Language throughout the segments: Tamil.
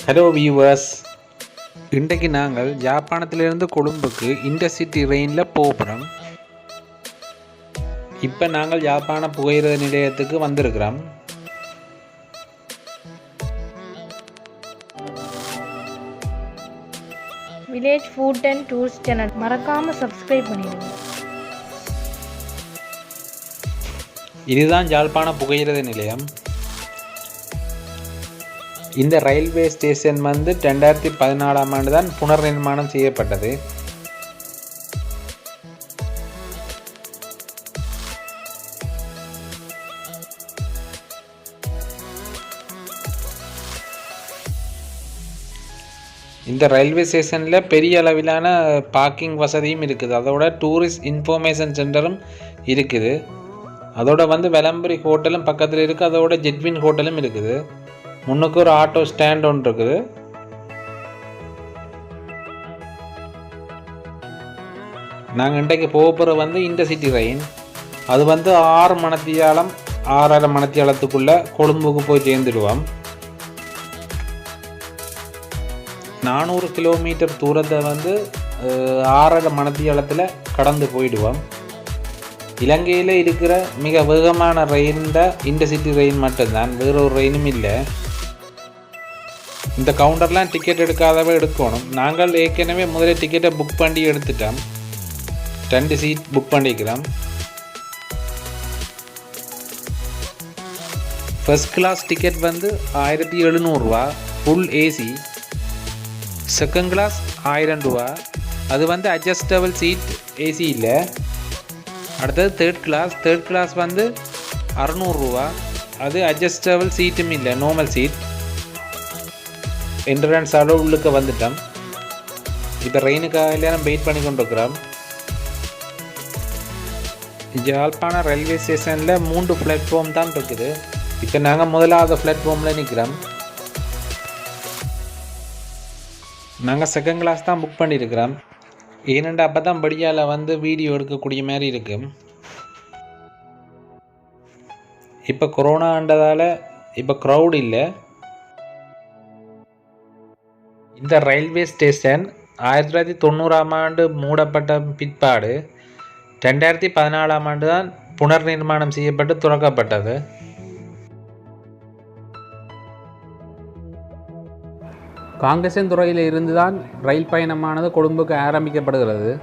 ஹலோ வியூவர்ஸ், இன்றைக்கு நாங்கள் யாழ்ப்பாணத்திலிருந்து கொழும்புக்கு இன்டர்சிட்டி ரெயினில் போகிறோம். இப்போ நாங்கள் யாழ்ப்பாண புகையிரத நிலையத்துக்கு வந்திருக்கிறோம். Village food and tours channel மறக்காமல் சப்ஸ்கிரைப் பண்ணிடுங்க. இதுதான் யாழ்ப்பாண புகையிரத நிலையம். இந்த ரயில்வே ஸ்டேஷன் 2014ஆம் ஆண்டு தான் புனர் நிர்மாணம் செய்யப்பட்டது. இந்த ரயில்வே ஸ்டேஷனில் பெரிய அளவிலான பார்க்கிங் வசதியும் இருக்குது. அதோட டூரிஸ்ட் இன்ஃபர்மேஷன் சென்டரும் இருக்குது. அதோட வெலம்புரி ஹோட்டலும் பக்கத்தில் இருக்குது. அதோட ஜெட்வின் ஹோட்டலும் இருக்குது. முன்னுக்கு ஒரு ஆட்டோ ஸ்டாண்ட் ஒன்று இருக்குது. நாங்கள் இன்றைக்கு போகிற இன்டர்சிட்டி ரெயின். அது 6 மணித்தியாலம் 6:30 மணித்தியாலத்துக்குள்ளே கொழும்புக்கு போய் சேர்ந்துடுவோம். 400 கிலோமீட்டர் தூரத்தை 6:30 மணித்தியாலத்தில் கடந்து போயிடுவோம். இலங்கையில் இருக்கிற மிக வேகமான ரெயின் இன்டர்சிட்டி ரெயின் மட்டும்தான், வேற ஒரு ரெயினும் இல்லை. இந்த கவுண்டர்லாம் டிக்கெட் எடுக்காதவ எடுக்கணும். நாங்கள் ஏற்கனவே முதலே டிக்கெட்டை புக் பண்ணி எடுத்துட்டோம். 2 சீட் புக் பண்ணிக்கிறோம். ஃபர்ஸ்ட் கிளாஸ் டிக்கெட் 1700 ரூபா, ஃபுல் ஏசி. செகண்ட் கிளாஸ் 1000 ரூபா, அது அட்ஜஸ்டபிள் சீட், ஏசி இல்லை. அடுத்தது தேர்ட் கிளாஸ் 600 ரூபா, அது அட்ஜஸ்டபிள் சீட்டும் இல்லை, நார்மல் சீட். என்ட்ரன்ஸோட உள்ளுக்கு வந்துட்டோம். இப்போ ரெயினுக்காக எல்லாரும் வெயிட் பண்ணி கொண்டு இருக்கிறோம். யாழ்ப்பாண ரயில்வே ஸ்டேஷனில் 3 பிளாட்ஃபார்ம் தான் இருக்குது. இப்போ நாங்கள் முதலாவது பிளாட்ஃபார்மில் நிற்கிறோம். நாங்கள் செகண்ட் கிளாஸ் தான் புக் பண்ணியிருக்கிறோம். ஏனெண்டா அப்போ தான் படியால் வீடியோ எடுக்கக்கூடிய மாதிரி இருக்கு. இப்போ கொரோனான்றதால் இப்போ க்ரௌட் இல்லை. இந்த ரயில்வே ஸ்டேஷன் 1990ஆம் ஆண்டு மூடப்பட்ட பிற்பாடு 2014ஆம் ஆண்டு தான் புனர் நிர்மாணம் செய்யப்பட்டு துறக்கப்பட்டது. காங்கேசன்துறையில் இருந்து தான் ரயில் பயணமானது கொழும்புக்கு ஆரம்பிக்கப்படுகிறது.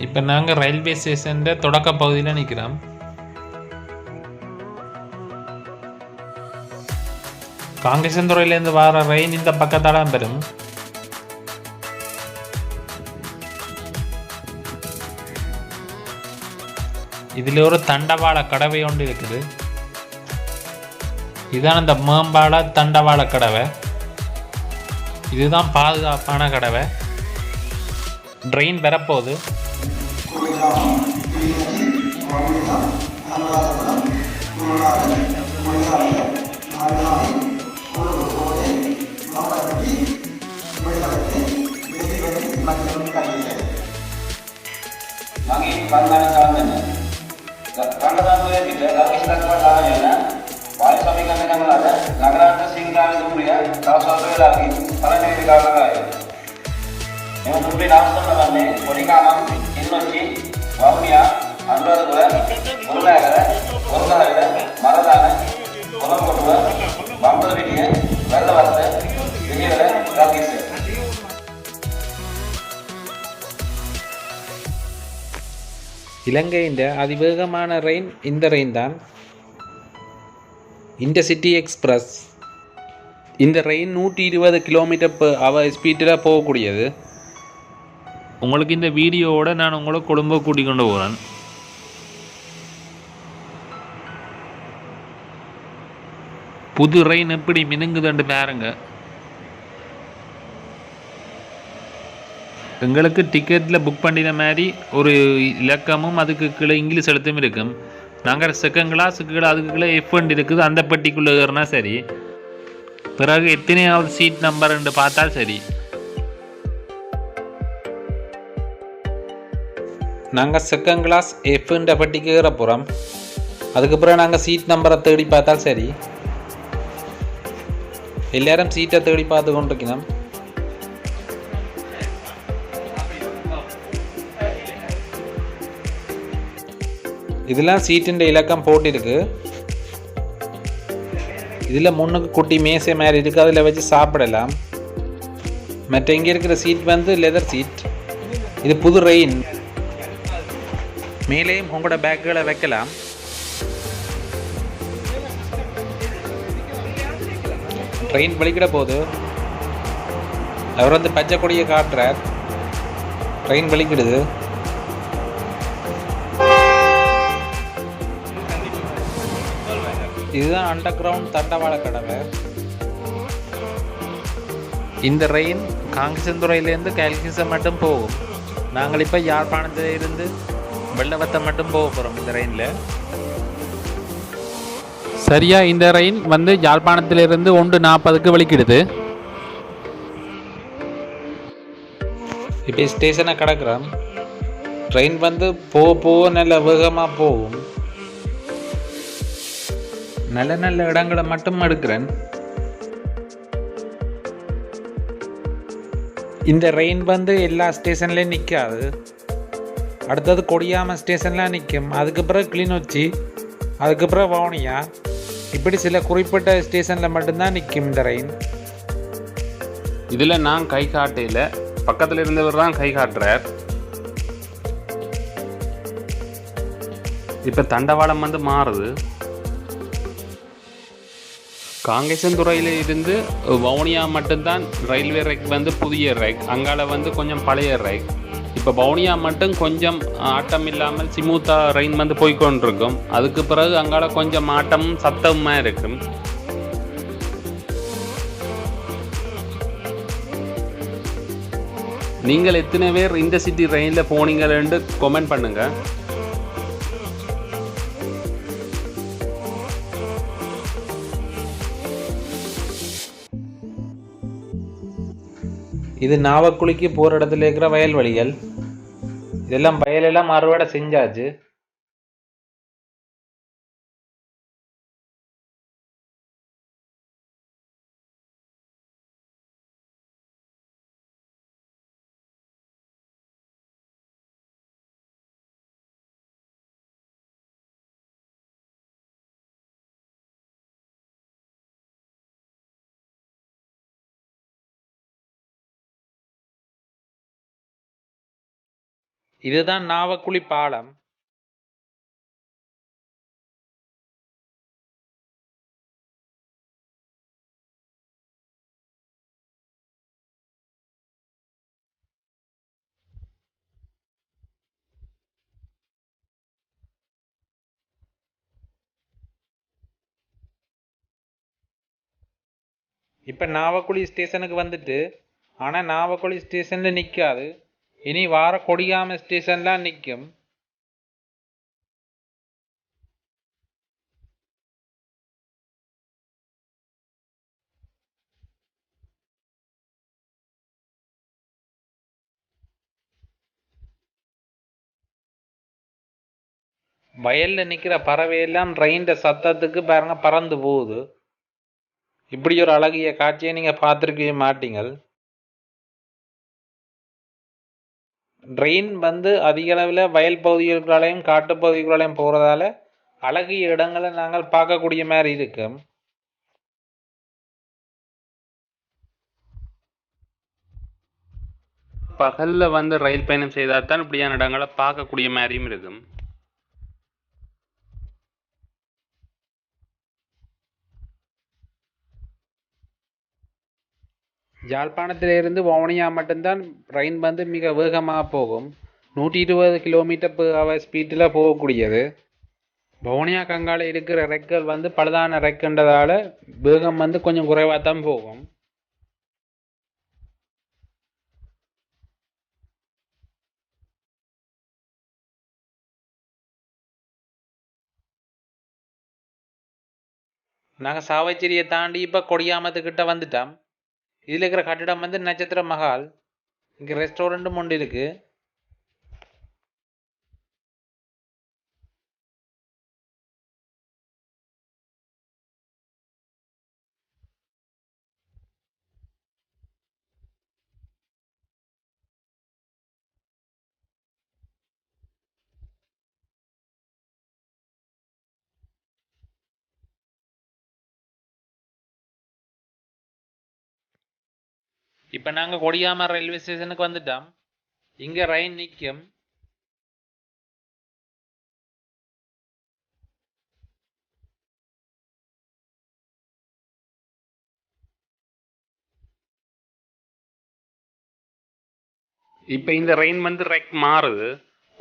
இப்போ நாங்கள் ரயில்வே ஸ்டேஷன் தொடக்க பகுதியில் நிற்கிறோம். காங்கேசன்துறையிலேருந்து வர ரெயின் இந்த பக்கத்தால் பெறும். இதில் ஒரு தண்டவாள கடவை ஒன்று இருக்குது. இதுதான் இந்த மேம்பால தண்டவாள கடவை. இதுதான் பாதுகாப்பான கடவை. ட்ரெயின் வரப்போகுது. இலங்கையின் அதிவேகமான ரெயின் இந்த ரெயின் தான், இன்டர்சிட்டி எக்ஸ்பிரஸ். இந்த ரெயின் 120 km/h ஸ்பீடில் போகக்கூடியது. உங்களுக்கு இந்த வீடியோவோட நான் உங்களை கொழும்பு கூட்டிக் கொண்டு போகிறேன். புது ரெயின் எப்படி மினுங்குதுன்னு பாருங்க. எங்களுக்கு டிக்கெட்டில் புக் பண்ணின மாதிரி ஒரு இலக்கமும் அதுக்கு கீழே இங்கிலீஷ் எழுத்தும் இருக்கும். நாங்கள் செகண்ட் கிளாஸுக்கு கீழே அதுக்கு கீழே F1 இருக்குது. அந்த பெட்டிக்குள்ளே ஏறினா சரி. பிறகு எத்தனையாவது சீட் நம்பர்ன்னு பார்த்தா சரி. நாங்கள் செகண்ட் கிளாஸ் எஃப்ன்ற பட்டிக்கு ஏற போகிறோம். அதுக்கப்புறம் நாங்கள் சீட் நம்பரை தேடி பார்த்தால் சரி. எல்லாரும் சீட்டை தேடி பார்த்து கொண்டிருக்கணும். இதெல்லாம் சீட்டின் இலக்கம் போட்டிருக்கு. இதில் முன்னுக்கு குட்டி மேசை மாதிரி இருக்குது, அதில் வச்சு சாப்பிடலாம். மற்ற இங்கே இருக்கிற சீட் வந்து லெதர் சீட். இது புது ரெயின். மேலேயும் உங்களோட பேக்குகளை வைக்கலாம். ட்ரெயின் வலிக்கிட போகுது. அவர் வந்து பச்சை கொடியை காட்டுறார். ட்ரெயின் வலிக்கிடுது. இதுதான் அண்டர் கிரவுண்ட் தண்டவாள கடவை. இந்த ரெயின் காங்கேசன்துறையிலேருந்து கல்கிசம் மட்டும் போகும். நாங்கள் இப்போ யாழ்ப்பாணத்திலிருந்து வெள்ளவத்தை மட்டும் போக போகிறோம் இந்த ரெயினில். சரியா இந்த ரெயின் வந்து யாழ்ப்பாணத்திலிருந்து 1:40 வலிக்கிடுது. இப்போ ஸ்டேஷனை கிடக்குறோம். ட்ரெயின் வந்து போக நல்ல வேகமாக போகும். நல்ல நல்ல இடங்களை மட்டும் எடுக்கிறேன். இந்த ரெயின் வந்து எல்லா ஸ்டேஷன்லேயும் நிற்காது. அடுத்தது கொடியாம ஸ்டேஷன்லாம் நிற்கும். அதுக்கு பிறகு கிளிநொச்சி, அதுக்கு பிறகு வவுனியா, இப்படி சில குறிப்பிட்ட ஸ்டேஷனில் மட்டும்தான் நிற்கும் இந்த ரெயின். இதில் நான் கை காட்டையில் பக்கத்தில் இருந்தவர் தான் கை காட்டுறார். இப்போ தண்டவாளம் வந்து மாறுது. காங்கேசன்துறையில் இருந்து வவுனியா மட்டும்தான் ரயில்வே ரேக் வந்து புதிய ரேக், அங்கால வந்து கொஞ்சம் பழைய ரேக். இப்போ வவுனியா மட்டும் கொஞ்சம் ஆட்டம் இல்லாமல் சிமூத்தா ரெயின் வந்து போய்கொண்டிருக்கும். அதுக்கு பிறகு அங்கால கொஞ்சம் ஆட்டமும் சத்தமாக இருக்கும். நீங்கள் எத்தனை பேர் இந்த சிட்டி ரெயினில் போனீங்கன்னு கமெண்ட் பண்ணுங்கள். இது நாவக்குழிக்கு போகிற இடத்துல இருக்கிற வயல்வெளிகள். இதெல்லாம் வயலெல்லாம் அறுவடை செஞ்சாச்சு. இதுதான் நாவக்குழி பாலம். இப்போ நாவக்குழி ஸ்டேஷனுக்கு வந்துட்டு, ஆனால் நாவக்குழி ஸ்டேஷனில் நிற்காது. இனி வார கொடியாம ஸ்டேஷன்லாம் நிற்கும். வயலில் நிற்கிற பறவையெல்லாம் ரெயின் சத்தத்துக்கு பாருங்க பறந்து போகுது. இப்படி ஒரு அழகிய காட்சியை நீங்கள் பார்த்துருக்கவே மாட்டீங்கள். ட்ரெயின் வந்து அதிக அளவில் வயல் பகுதிகளுக்குள்ளாலையும் காட்டு பகுதிகளுக்குள்ளாலையும் போகிறதால அழகிய இடங்களை நாங்கள் பார்க்கக்கூடிய மாதிரி இருக்கும். பகலில் வந்து ரயில் பயணம் செய்தால் தான் இப்படியான இடங்களை பார்க்கக்கூடிய மாதிரியும் இருக்கும். யாழ்ப்பாணத்திலிருந்து வவுனியா மட்டும்தான் ட்ரெயின் வந்து மிக வேகமாக போகும். 120 km/h ஸ்பீட்டில் போகக்கூடியது. வவுனியா கங்கால இருக்கிற ரெக்கல் வந்து பழுதான ரெக்குன்றதால வேகம் வந்து கொஞ்சம் குறைவாக தான் போகும். நாங்கள் சாவச்சேரியை தாண்டி இப்போ கொடியாமத்துக்கிட்ட வந்துட்டோம். இதில் இருக்கிற கட்டிடம் வந்து நட்சத்திர மஹால். இங்கே ரெஸ்டாரண்ட்டும் ஒன்று இருக்குது. இப்போ நாங்கள் கொடியாம ரயில்வே ஸ்டேஷனுக்கு வந்துட்டோம். இங்கே ரயில் நிற்கும். இப்போ இந்த ரெயின் வந்து ரெக் மாறுது.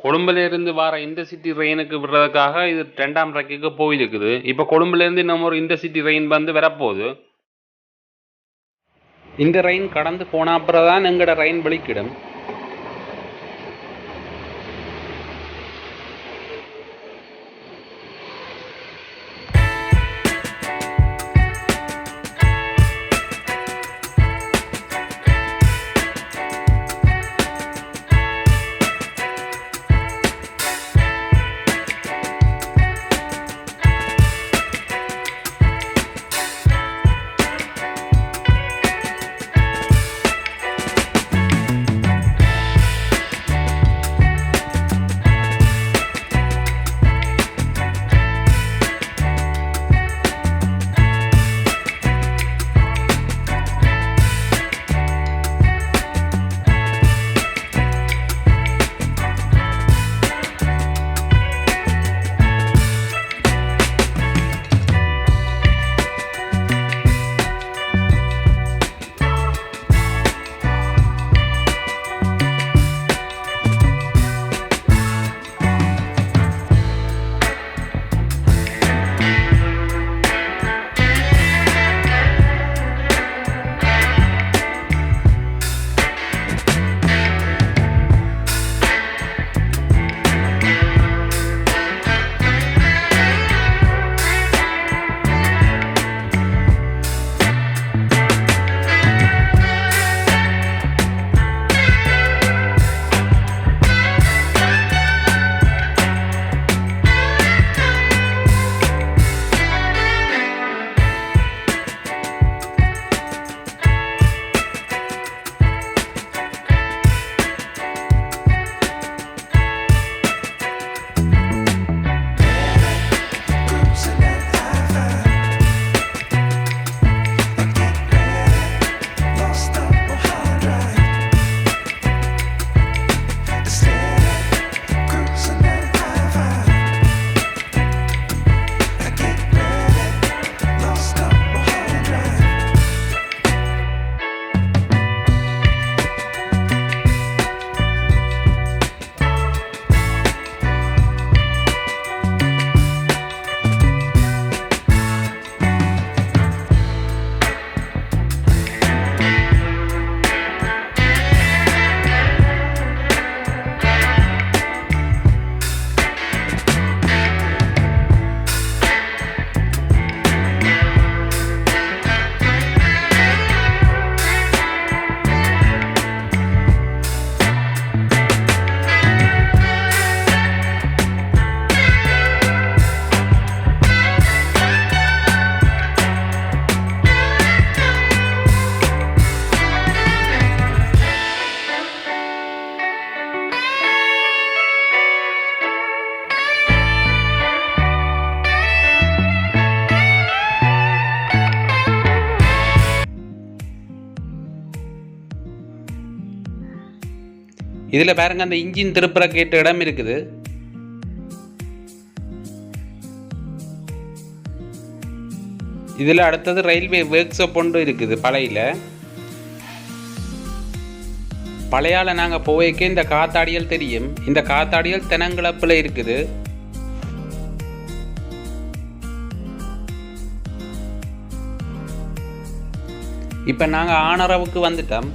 கொழும்புலேருந்து வர இந்த சிட்டி ரெயினுக்கு விடுறதுக்காக இது 2ஆம் ரெக்குக்கு போயிருக்குது. இப்போ கொழும்புலேருந்து இன்னும் ஒரு இந்த சிட்டி ரெயின் வந்து வரப்போகுது. இந்த ரெயின் கடந்து போன அப்புறம் தான் எங்களோட ரெயின் வெளிக்கிடும். இதில் பாருங்க அந்த இன்ஜின் திருப்புற கேட்ட இடம் இருக்குது. இதில் அடுத்தது ரயில்வே ஒர்க் ஷாப் ஒன்று இருக்குது பழையால நாங்கள் போய்க்க இந்த காத்தாடியல் தெரியும். இந்த காத்தாடியல் தெனங்கிழப்பில் இருக்குது. இப்போ நாங்கள் ஆனரவுக்கு வந்துட்டோம்.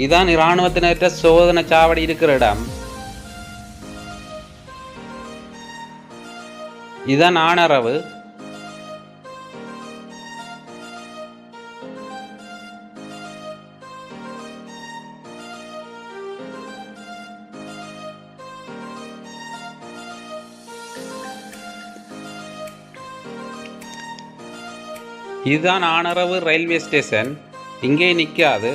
இதான் இராணுவத்தினர்கிட்ட சோதனை சாவடி இருக்கிற இடம். இதுதான் ஆனரவு. இதுதான் ஆனரவு ரயில்வே ஸ்டேஷன். இங்கே நிற்காது.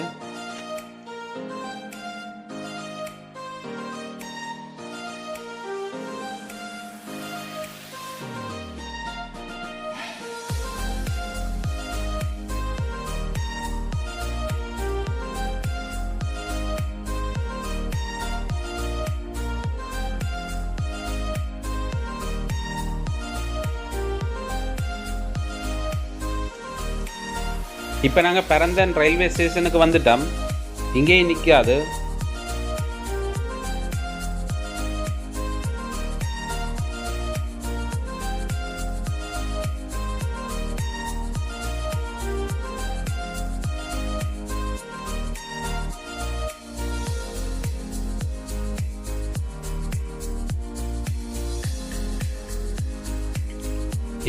இப்போ நாங்கள் பரந்தன் ரயில்வே ஸ்டேஷனுக்கு வந்துட்டோம். இங்கேயும் நிற்காது.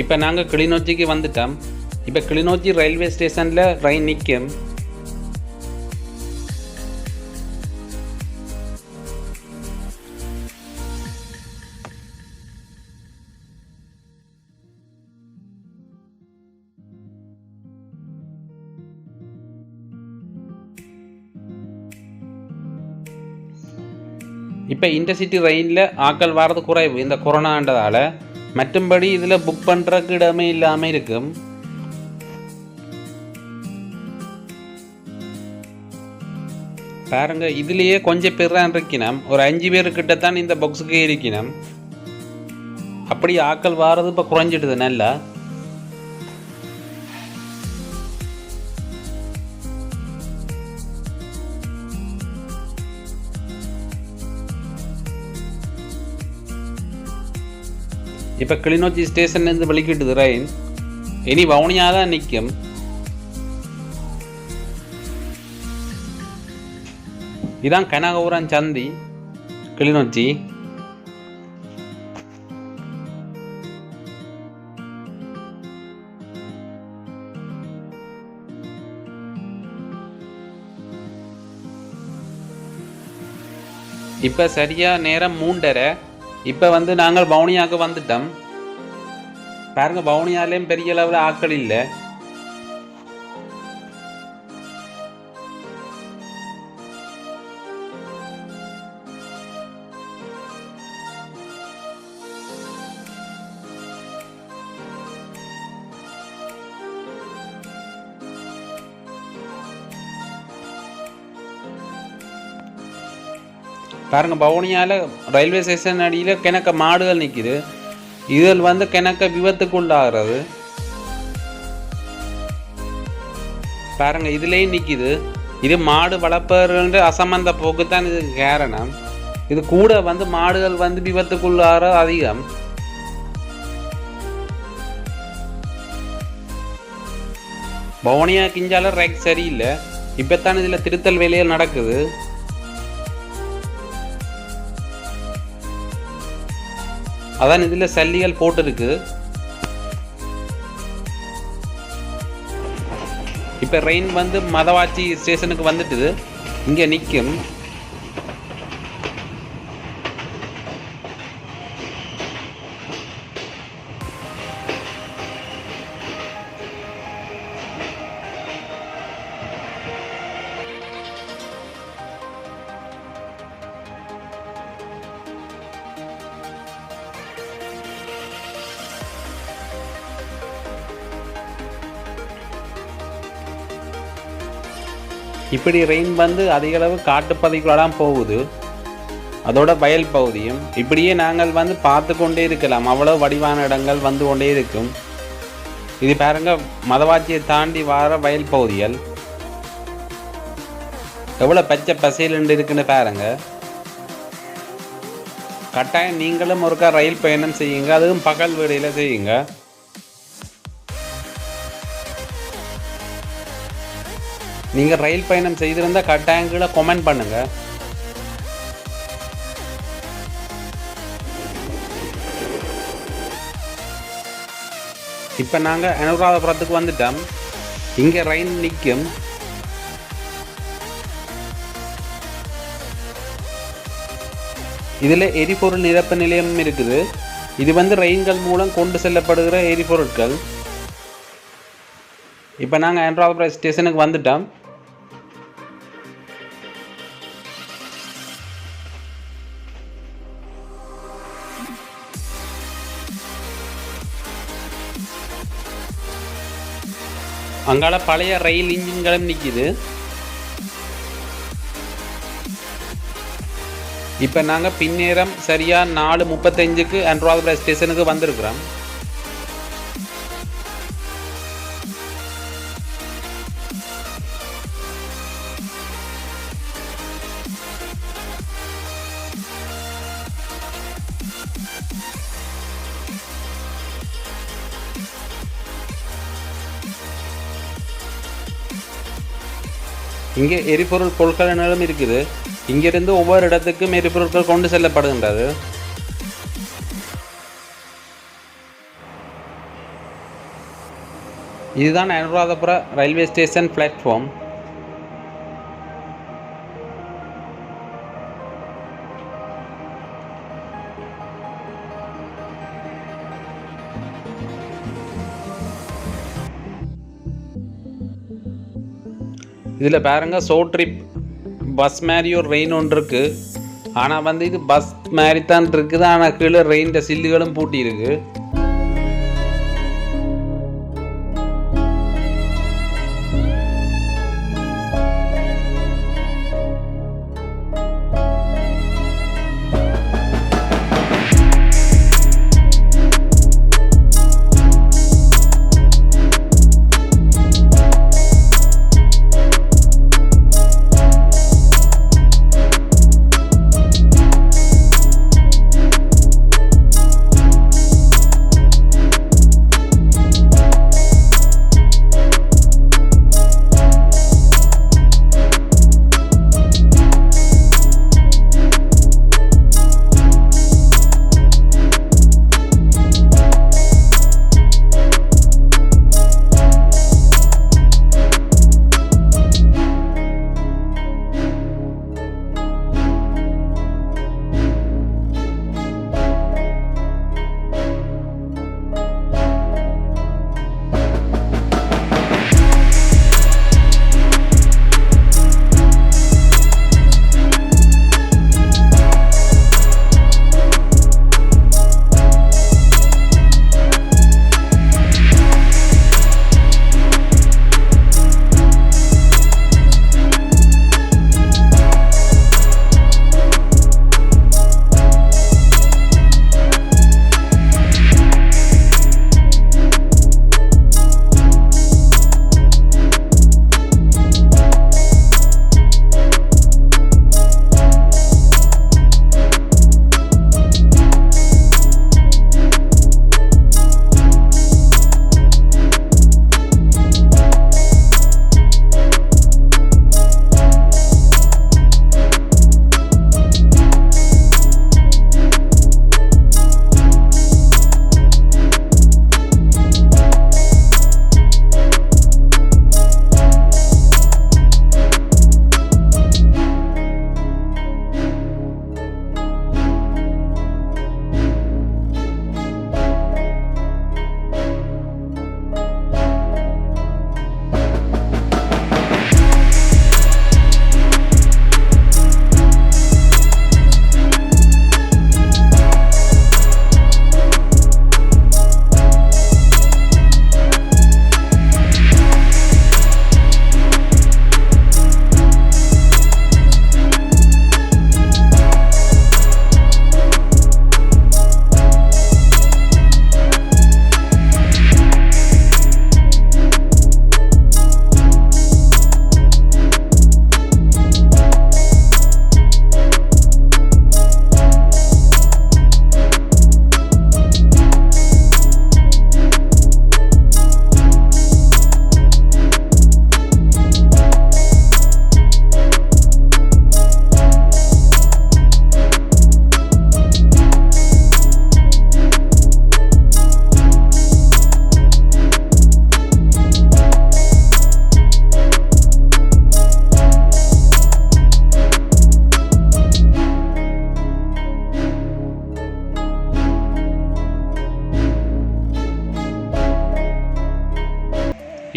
இப்போ நாங்கள் கிளிநொச்சிக்கு வந்துட்டோம். இப்போ கிளிநொச்சி ரயில்வே ஸ்டேஷனில் ட்ரெயின் நிற்கும். இப்போ இன்டர்சிட்டி ரயிலில் ஆட்கள் வர்றது குறைவு இந்த கொரோனான்றதால. மற்றும்படி இதில் புக் பண்ணுறதுக்கு இடமே இல்லாமல் இருக்கும். பாருங்க, இதுலேயே கொஞ்சம் பேர் தான் இருக்கணும். ஒரு 5 பேருக்கிட்ட தான் இந்த பாக்ஸுக்கு இருக்கணும். அப்படி ஆட்கள் வாரது இப்போ குறைஞ்சிடுது நல்லா. இப்போ கிளிநொச்சி ஸ்டேஷன்லேருந்து வெளிக்கிட்டுது ரயின். இனி வவுனியாக தான் நிற்கும். இதான் கனகபுரம் சந்தி கிளிநொச்சி. இப்போ சரியாக நேரம் 3:30. இப்போ நாங்கள் வவுனியாவுக்கு வந்துட்டோம். பாருங்க, வவுனியாலேயும் பெரிய அளவில் ஆட்கள் இல்லை. பாருங்க, வவுனியாவில் ரயில்வே ஸ்டேஷன் அடியில் கிணக்க மாடுகள் நிற்கிது. இதில் கிணக்க விபத்துக்குள்ளாகிறது. பாருங்க, இதுலேயும் நிற்கிது. இது மாடு வளர்ப்பவர்கள் அசம்பந்த போக்கு தான் இது காரணம். இது கூட மாடுகள் விபத்துக்குள்ளார அதிகம். வவுனியா கிஞ்சால ரேக் சரியில்லை. இப்போத்தான் இதில் திருத்தல் வேலைகள் நடக்குது. அதான் இதில் சல்லிகள் போட்டிருக்கு. இப்போ ரெயின் மதவாச்சி ஸ்டேஷனுக்கு வந்துட்டுது. இங்கே நிற்கும். இப்படி ரெயின் அதிக அளவு காட்டுப்பகுதிக்குள்ளதான் போகுது. அதோட வயல் பகுதியும் இப்படியே நாங்கள் பார்த்து கொண்டே இருக்கலாம். அவ்வளோ வடிவான இடங்கள் கொண்டே இருக்கும். இது பாருங்க, மதவாச்சியை தாண்டி வர வயல் பகுதிகள் எவ்வளோ பச்சை பசையில் இருக்குன்னு பாருங்க. கட்டாயம் நீங்களும் ஒருக்கா ரயில் பயணம் செய்யுங்க. அதுவும் பகல் வேளையில் செய்யுங்க. நீங்கள் ரயில் பயணம் செய்திருந்தால் கட்டாயங்களை கமெண்ட் பண்ணுங்க. இப்போ நாங்கள் அனுராதபுரத்துக்கு வந்துட்டோம். இங்கே ரயில் நிற்கும். இதில் எரிபொருள் நிரப்பு நிலையம் இருக்குது. இது ரயில்கள் மூலம் கொண்டு செல்லப்படுகிற எரிபொருட்கள். இப்போ நாங்கள் அனுராதபுரம் ஸ்டேஷனுக்கு வந்துட்டோம். அங்கால பழைய ரயில் இன்ஜின்களும் நிற்கிது. இப்போ நாங்கள் பின்னேரம் சரியாக 4:35க்கு அனுராதபுரம் ஸ்டேஷனுக்கு வந்திருக்கிறோம். இங்கே எரிபொருள் கொள்கலன்களும் இருக்குது. இங்கிருந்து ஒவ்வொரு இடத்துக்கும் எரிபொருட்கள் கொண்டு செல்லப்படுகின்றது. இதுதான் அனுராதபுர ரயில்வே ஸ்டேஷன் பிளாட்ஃபார்ம். இதில் பாருங்க ஷோர்ட் ட்ரிப் பஸ் மாதிரி ஒரு ரெயின் ஒன்று இருக்குது. ஆனால் வந்து இது பஸ் மாதிரி தான் இருக்குது. ஆனால் கீழே ரெயின்ட சில்லுகளும் பூட்டி இருக்கு.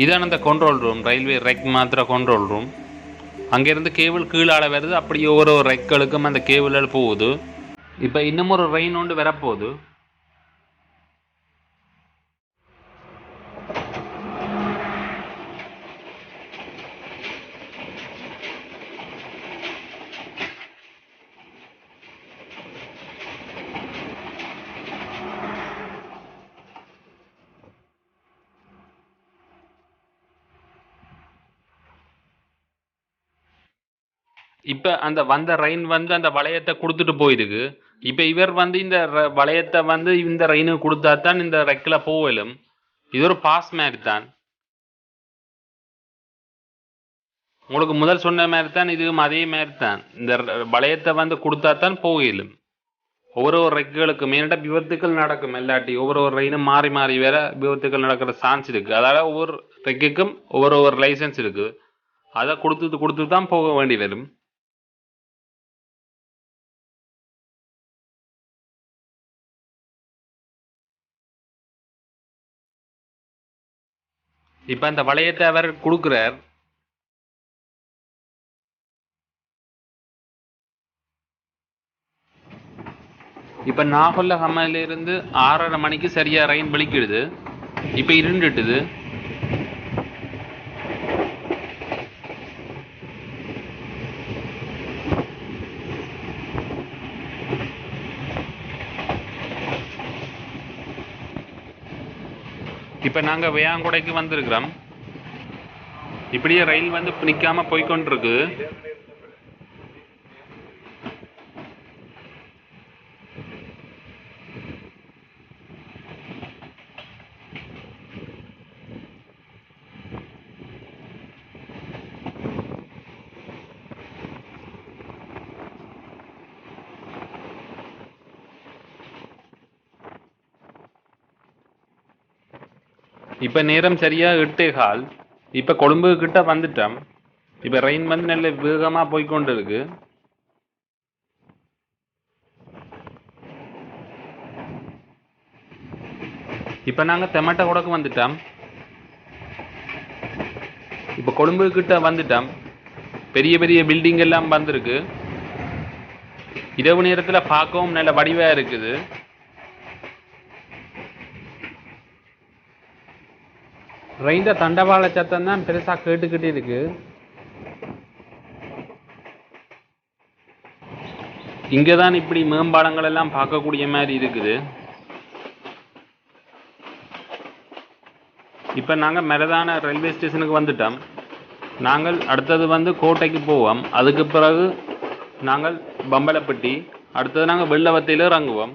இதான் அந்த கண்ட்ரோல் ரூம், ரயில்வே ரெக் மாத்திர கண்ட்ரோல் ரூம். அங்கேருந்து கேபிள் கீழால வருது, அப்படியே ஒவ்வொரு ரெக்களுக்கும் அந்த கேபிள்கள் போகுது. இப்போ இன்னும் ஒரு ரெயின் ஒன்று வரப்போகுது. இப்போ அந்த வந்த ரெயின் வந்து அந்த வளையத்தை கொடுத்துட்டு போயிருக்கு. இப்போ இவர் வந்து இந்த வளையத்தை வந்து இந்த ரெயினுக்கு கொடுத்தா தான் இந்த ரெக்கில் போகலும். இது ஒரு பாஸ் மாதிரி தான். உங்களுக்கு முதல் சொன்ன மாதிரி தான் இதுவும் அதே மாதிரி தான். இந்த வளையத்தை வந்து கொடுத்தா தான் போகலும். ஒவ்வொரு ரெக்குகளுக்கு மெயினாக விபத்துக்கள் நடக்கும். இல்லாட்டி ஒவ்வொரு ரெயினும் மாறி மாறி வேற விபத்துக்கள் நடக்கிற சான்ஸ் இருக்கு. அதால ஒவ்வொரு ரெக்குக்கும் ஒவ்வொரு லைசன்ஸ் இருக்கு. அதை கொடுத்து தான் போக வேண்டி வரும். இப்ப அந்த வளையத்தை அவர் கொடுக்கிறார். இப்ப நாகொல்ல ஹம்மல இருந்து 6:30 மணிக்கு சரியா ரெயின் வெளிக்கிடுது. இப்ப இருண்டுட்டுது. இப்ப நாங்க வேயாங்குடைக்கு வந்திருக்கிறோம். இப்படியே ரயில் வந்து நிக்காம போய்கொண்டிருக்கு. இப்ப நேரம் சரியா 8:15. இப்ப கொழும்பு கிட்ட வந்துட்டோம். இப்ப ரெயின் வந்து நல்ல வேகமா போய்கொண்டு இருக்கு. இப்ப நாங்க தெமட்ட கூடக்கு வந்துட்டோம். இப்ப கொழும்பு கிட்ட வந்துட்டோம். பெரிய பெரிய பில்டிங் எல்லாம் வந்திருக்கு. இரவு நேரத்துல பார்க்கவும் நல்ல வடிவா இருக்குது. ரெயின் தண்டவாள சத்தம் தான் பெருசா கேட்டுக்கிட்டே இருக்கு. இங்கதான் இப்படி மேம்பாலங்கள் எல்லாம் பார்க்கக்கூடிய மாதிரி இருக்குது. இப்ப நாங்க மரதான ரயில்வே ஸ்டேஷனுக்கு வந்துட்டோம். நாங்கள் அடுத்தது வந்து கோட்டைக்கு போவோம். அதுக்கு பிறகு நாங்கள் பம்பலப்பட்டி, அடுத்தது நாங்கள் வெள்ளவத்தையில இறங்குவோம்.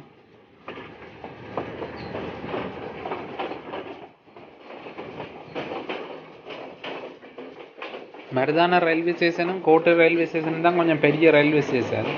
மருதான ரயில்வே ஸ்டேஷனும் கோட்டை ரயில்வே ஸ்டேஷனும் தான் கொஞ்சம் பெரிய ரயில்வே ஸ்டேஷன்.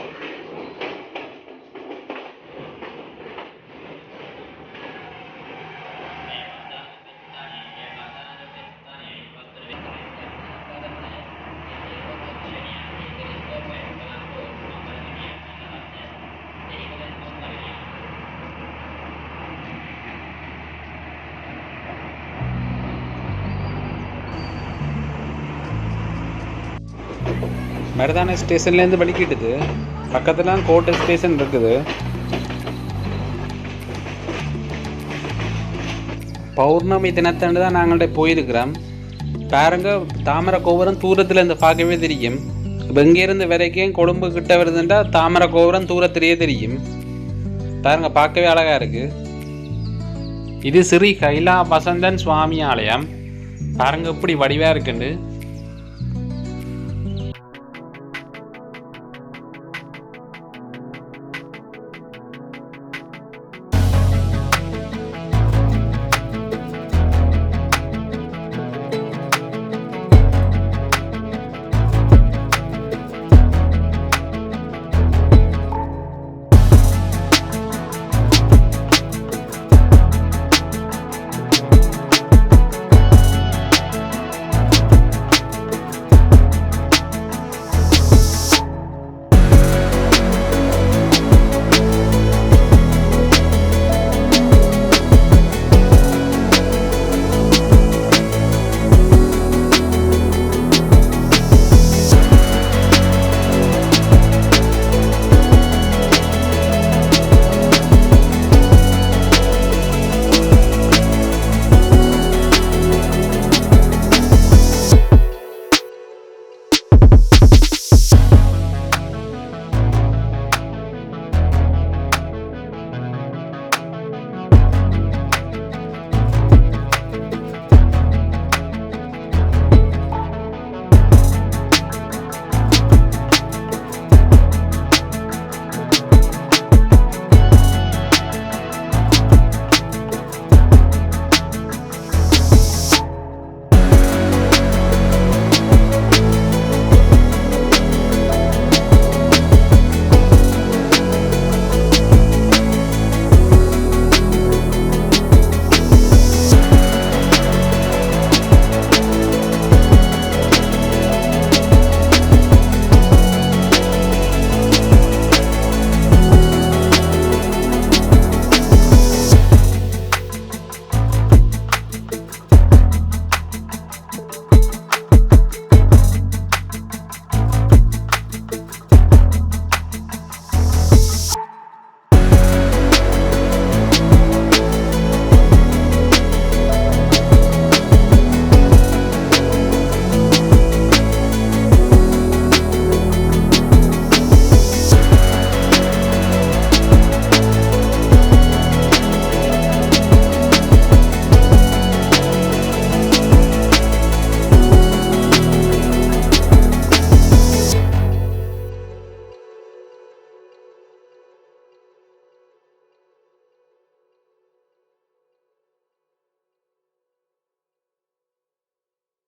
மருதான ஸ்டேஷன்லேருந்து வெளிக்கிட்டுது. பக்கத்தில் கோட்டை ஸ்டேஷன் இருக்குது. பௌர்ணமி தினத்தன்று தான் நாங்கள்ட்ட போயிருக்கிறோம். பாருங்க, தாமரை கோபுரம் தூரத்தில் இருந்து பார்க்கவே தெரியும். இப்போ இங்கேருந்து வரைக்கும் கொழும்பு கிட்ட வருதுன்றா தாமரை கோபுரம் தூரத்திலேயே தெரியும். பாருங்க, பார்க்கவே அழகாக இருக்கு. இது ஸ்ரீ கைலா வசந்தன் சுவாமி ஆலயம். பாருங்க இப்படி வடிவாக இருக்குண்டு.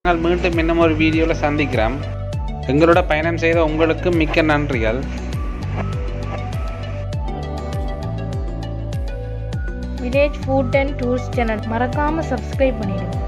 நாங்கள் மீண்டும் இன்னும் ஒரு வீடியோவில் சந்திக்கிறோம். எங்களோட பயணம் செய்த உங்களுக்கு மிக்க நன்றிகள். Village food and tours channel மறக்காமல் சப்ஸ்கிரைப் பண்ணிடுங்க.